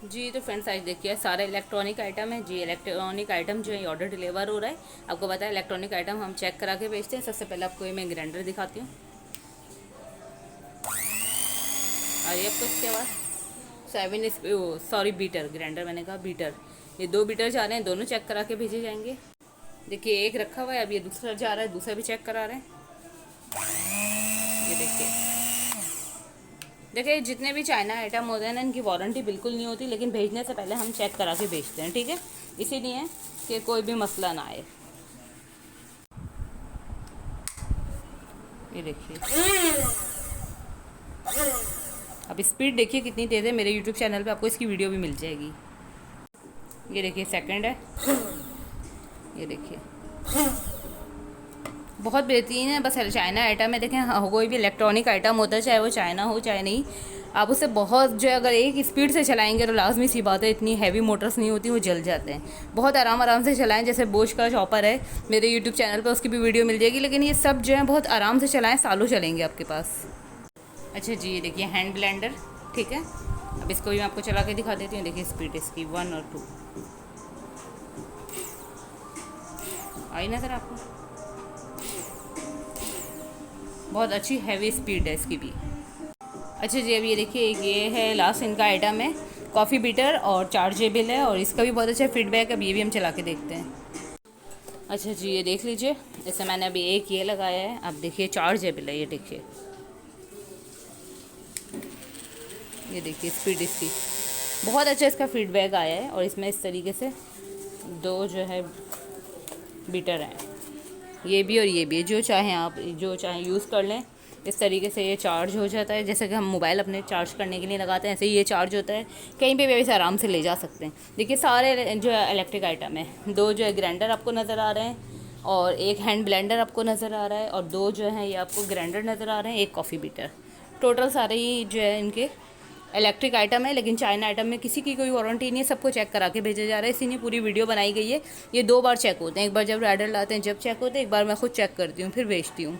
जी तो फ्रेंड्स आज देखिए सारे इलेक्ट्रॉनिक आइटम है जी। इलेक्ट्रॉनिक आइटम जो है ऑर्डर डिलीवर हो रहा है। आपको पता है इलेक्ट्रॉनिक आइटम हम चेक करा के बेचते हैं। सबसे पहले आपको ये मैं ग्राइंडर दिखाती हूँ। और ये आपको इसके बाद 7 बीटर ग्राइंडर, मैंने कहा बीटर। ये 2 बीटर जा रहे हैं, दोनों चेक करा के भेजे जाएंगे। देखिए एक रखा हुआ है, अब ये दूसरा जा रहा है, दूसरा भी चेक करा रहे हैं। ये देखिए जितने भी चाइना आइटम होते हैं ना, इनकी वारंटी बिल्कुल नहीं होती, लेकिन भेजने से पहले हम चेक करा के भेजते हैं, ठीक है। इसीलिए कि कोई भी मसला ना आए। ये देखिए, अब स्पीड देखिए कितनी तेज़ है। मेरे यूट्यूब चैनल पे आपको इसकी वीडियो भी मिल जाएगी। ये देखिए सेकंड है, ये देखिए बहुत बेहतरीन है। बस चाइना आइटम है, देखें हाँ, कोई भी इलेक्ट्रॉनिक आइटम होता है, चाहे वो चाइना हो चाहे नहीं, आप उसे बहुत जो है अगर एक स्पीड से चलाएंगे तो लाजमी सी बात है, इतनी हैवी मोटर्स नहीं होती, वो जल जाते हैं। बहुत आराम आराम से चलाएं। जैसे बोश का चॉपर है मेरे यूट्यूब चैनल पर, उसकी भी वीडियो मिल जाएगी। लेकिन ये सब जो है बहुत आराम से चलाएं, सालों चलेंगे आपके पास। अच्छा जी, ये देखिए हैंड ब्लेंडर, ठीक है। अब इसको भी मैं आपको चला के दिखा देती हूँ। देखिए स्पीड इसकी 1 और 2 आई नज़र आपको। बहुत अच्छी हैवी स्पीड है इसकी भी। अच्छा जी, अब ये देखिए ये है लास्ट इनका आइटम है, कॉफ़ी बीटर और चार्जेबल है, और इसका भी बहुत अच्छा फीडबैक है। अब ये भी हम चला के देखते हैं। अच्छा जी, ये देख लीजिए, जैसे मैंने अभी एक ये लगाया है, अब देखिए चार्जेबल है। ये देखिए स्पीड इसकी बहुत अच्छा इसका फीडबैक आया है। और इसमें इस तरीके से 2 जो है बीटर हैं, ये भी और ये भी, जो चाहें आप जो चाहें यूज़ कर लें। इस तरीके से ये चार्ज हो जाता है, जैसे कि हम मोबाइल अपने चार्ज करने के लिए लगाते हैं, ऐसे ही ये चार्ज होता है। कहीं पे भी ऐसे आराम से ले जा सकते हैं। देखिए सारे जो है इलेक्ट्रिक आइटम है, 2 जो है ग्राइंडर आपको नज़र आ रहे हैं, और एक हैंड ब्लेंडर आपको नज़र आ रहा है, और 2 जो है ये आपको ग्राइंडर नज़र आ रहे हैं, एक कॉफ़ी बीटर। टोटल सारे ही जो है इनके इलेक्ट्रिक आइटम है। लेकिन चाइना आइटम में किसी की कोई वारंटी नहीं है, सबको चेक करा के भेजा जा रहा है। इसीलिए पूरी वीडियो बनाई गई है। ये 2 बार चेक होते हैं, एक बार जब राइडर लाते हैं जब चेक होते हैं, एक बार मैं खुद चेक करती हूँ फिर भेजती हूँ।